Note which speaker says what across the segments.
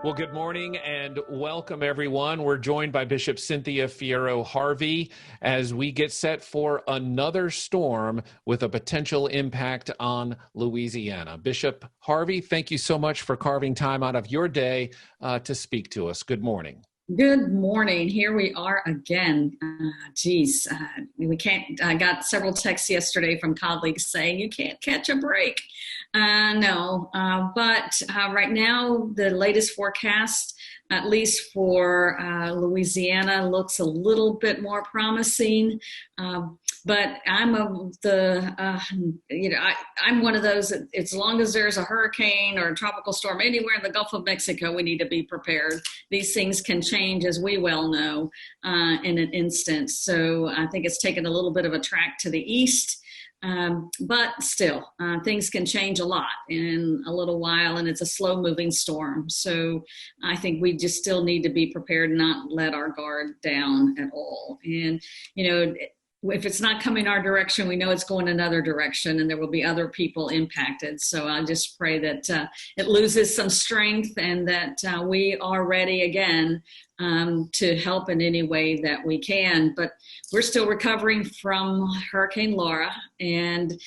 Speaker 1: Well, good morning and welcome, everyone. We're joined by Bishop Cynthia Fierro Harvey as we get set for another storm with a potential impact on Louisiana. Bishop Harvey, thank you so much for carving time out of your day to speak to us. Good morning.
Speaker 2: Good morning. Here we are again. We can't. I got several texts yesterday from colleagues saying you can't catch a break. No, but right now the latest forecast, at least for Louisiana, looks a little bit more promising. But I'm I'm one of those that as long as there's a hurricane or a tropical storm anywhere in the Gulf of Mexico, we need to be prepared. These things can change, as we well know, in an instant. So I think it's taken a little bit of a track to the east. But still, things can change a lot in a little while, and it's a slow-moving storm. So I think we just still need to be prepared and not let our guard down at all. And, if it's not coming our direction, we know it's going another direction, and there will be other people impacted. So I just pray that it loses some strength and that we are ready again to help in any way that we can. But we're still recovering from Hurricane Laura, and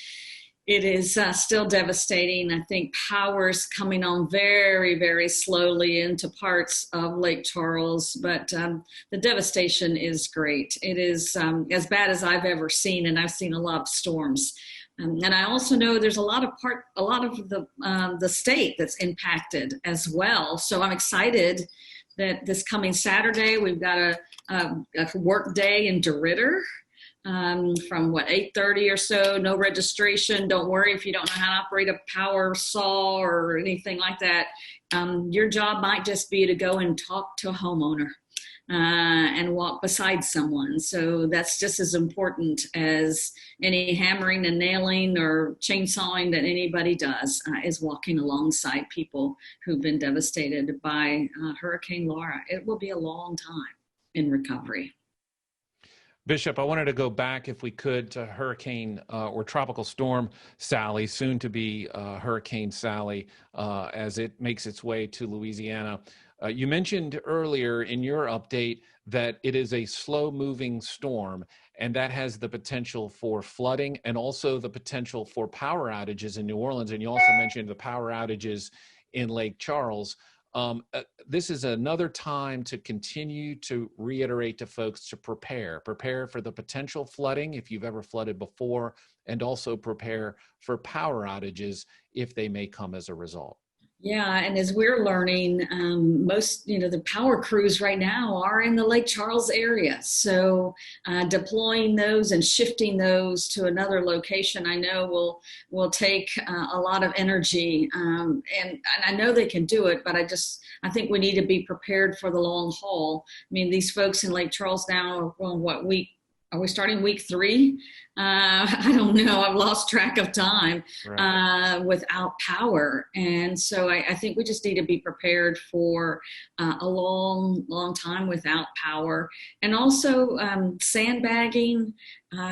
Speaker 2: it is still devastating. I think power's coming on very, very slowly into parts of Lake Charles, but the devastation is great. It is as bad as I've ever seen, and I've seen a lot of storms. And I also know there's a lot of the state that's impacted as well. So I'm excited that this coming Saturday we've got a work day in DeRidder. From 8:30 or so, no registration. Don't worry if you don't know how to operate a power saw or anything like that. Your job might just be to go and talk to a homeowner and walk beside someone. So that's just as important as any hammering and nailing or chainsawing that anybody does, is walking alongside people who've been devastated by Hurricane Laura. It will be a long time in recovery.
Speaker 1: Bishop, I wanted to go back, if we could, to Hurricane or Tropical Storm Sally, soon to be Hurricane Sally, as it makes its way to Louisiana. You mentioned earlier in your update that it is a slow-moving storm, and that has the potential for flooding and also the potential for power outages in New Orleans. And you also mentioned the power outages in Lake Charles. This is another time to continue to reiterate to folks to prepare for the potential flooding if you've ever flooded before, and also prepare for power outages if they may come as a result.
Speaker 2: Yeah, and as we're learning, most, the power crews right now are in the Lake Charles area. So deploying those and shifting those to another location, I know will take a lot of energy. And I know they can do it, but I think we need to be prepared for the long haul. I mean, these folks in Lake Charles now are on week? Are we starting week 3? I don't know. I've lost track of time without power. And so I think we just need to be prepared for a long, long time without power. And also sandbagging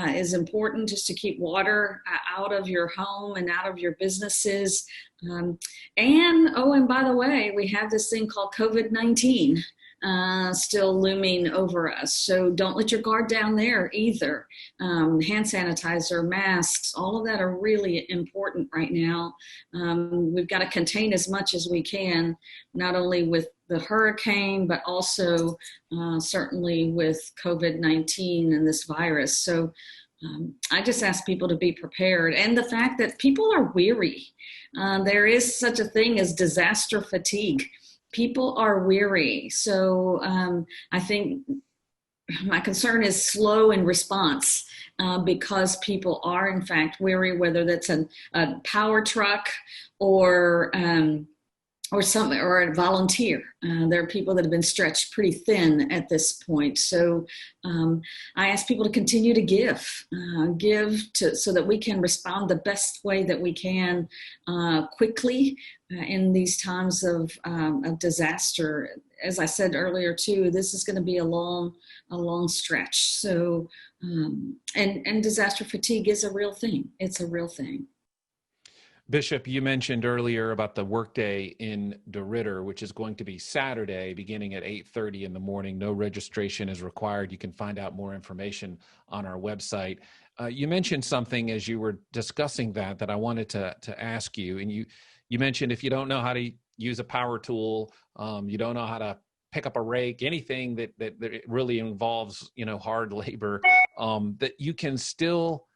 Speaker 2: is important, just to keep water out of your home and out of your businesses. And by the way, we have this thing called COVID-19. Still looming over us. So don't let your guard down there either. Hand sanitizer, masks, all of that are really important right now. We've got to contain as much as we can, not only with the hurricane, but also certainly with COVID-19 and this virus. So I just ask people to be prepared. And the fact that people are weary. There is such a thing as disaster fatigue. People are weary. So I think my concern is slow in response because people are, in fact, weary, whether that's a power truck or a volunteer. There are people that have been stretched pretty thin at this point. So I ask people to continue to give so that we can respond the best way that we can quickly in these times of disaster. As I said earlier too, this is going to be a long stretch. So and disaster fatigue is a real thing. It's a real thing.
Speaker 1: Bishop, you mentioned earlier about the workday in DeRidder, which is going to be Saturday beginning at 8:30 in the morning. No registration is required. You can find out more information on our website. You mentioned something as you were discussing that I wanted to ask you. And you mentioned if you don't know how to use a power tool, you don't know how to pick up a rake, anything that really involves, hard labor, that you can still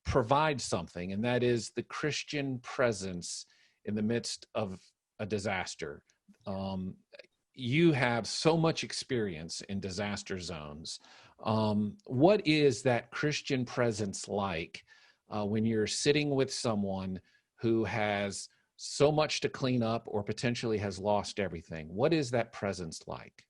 Speaker 1: provide something, and that is the Christian presence in the midst of a disaster. You have so much experience in disaster zones. What is that Christian presence like when you're sitting with someone who has so much to clean up or potentially has lost everything? What is that presence like?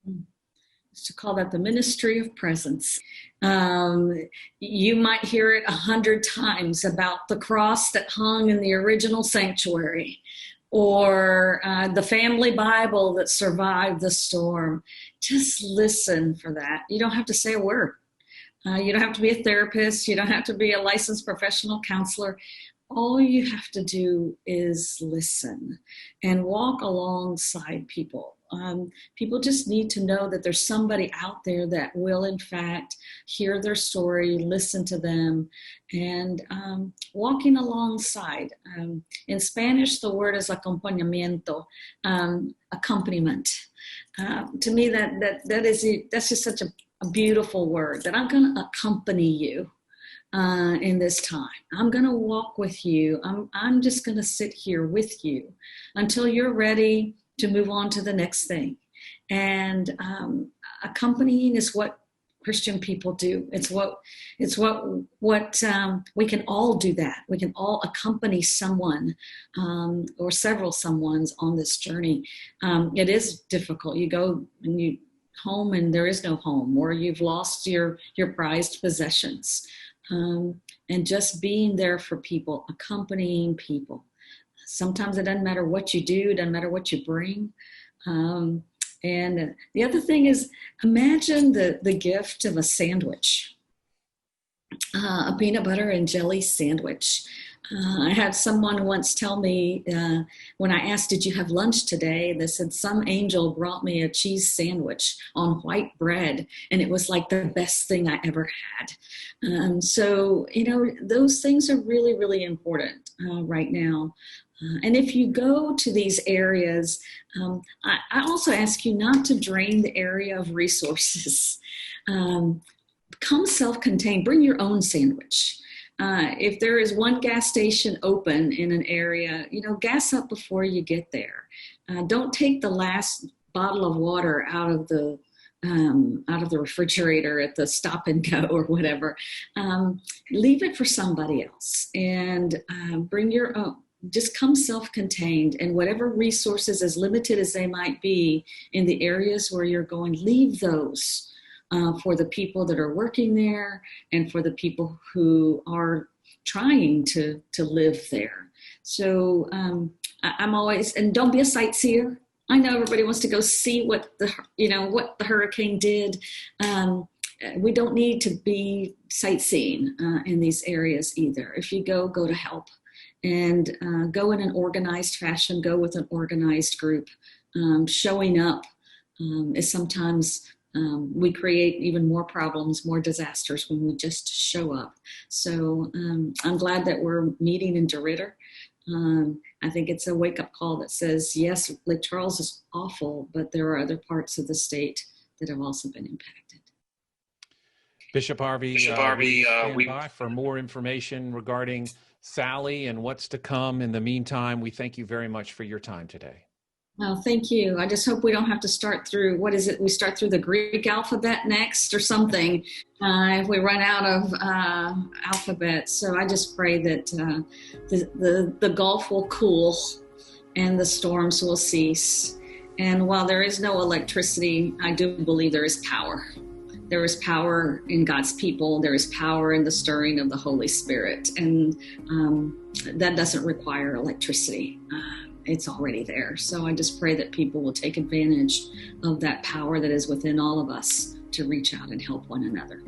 Speaker 2: To call that the ministry of presence. You might hear it 100 times about the cross that hung in the original sanctuary, or the family Bible that survived the storm. Just listen for that. You don't have to say a word. You don't have to be a therapist. You don't have to be a licensed professional counselor. All you have to do is listen and walk alongside people. People just need to know that there's somebody out there that will, in fact, hear their story, listen to them, and walking alongside. In Spanish, the word is acompañamiento, accompaniment. To me, that's just such a beautiful word, that I'm going to accompany you in this time. I'm going to walk with you. I'm just going to sit here with you until you're ready to move on to the next thing. And accompanying is what Christian people do. It's what we can all do that. We can all accompany someone or several someones on this journey. It is difficult. You go and you home and there is no home, or you've lost your prized possessions. And just being there for people, accompanying people. Sometimes it doesn't matter what you do, it doesn't matter what you bring. And the other thing is, imagine the gift of a sandwich, a peanut butter and jelly sandwich. I had someone once tell me, when I asked, did you have lunch today? They said, some angel brought me a cheese sandwich on white bread, and it was like the best thing I ever had. So, those things are really, really important right now. And if you go to these areas, I also ask you not to drain the area of resources. Become self-contained. Bring your own sandwich. If there is one gas station open in an area, gas up before you get there. Don't take the last bottle of water out of the refrigerator at the stop and go or whatever. Leave it for somebody else, and bring your own. Just come self-contained, and whatever resources, as limited as they might be in the areas where you're going, leave those for the people that are working there and for the people who are trying to live there. So I'm always, and don't be a sightseer. I know everybody wants to go see what the hurricane did. We don't need to be sightseeing in these areas either. If you go to help. And go in an organized fashion, go with an organized group. Showing up is sometimes, we create even more problems, more disasters when we just show up. So I'm glad that we're meeting in DeRidder. I think it's a wake-up call that says, yes, Lake Charles is awful, but there are other parts of the state that have also been impacted.
Speaker 1: Bishop Harvey, we by for more information regarding Sally and what's to come. In the meantime, we thank you very much for your time today.
Speaker 2: Well, thank you. I just hope we don't have to start through, what is it? We start through the Greek alphabet next or something if we run out of alphabet. So I just pray that the Gulf will cool and the storms will cease. And while there is no electricity, I do believe there is power. There is power in God's people. There is power in the stirring of the Holy Spirit. And that doesn't require electricity. It's already there. So I just pray that people will take advantage of that power that is within all of us to reach out and help one another.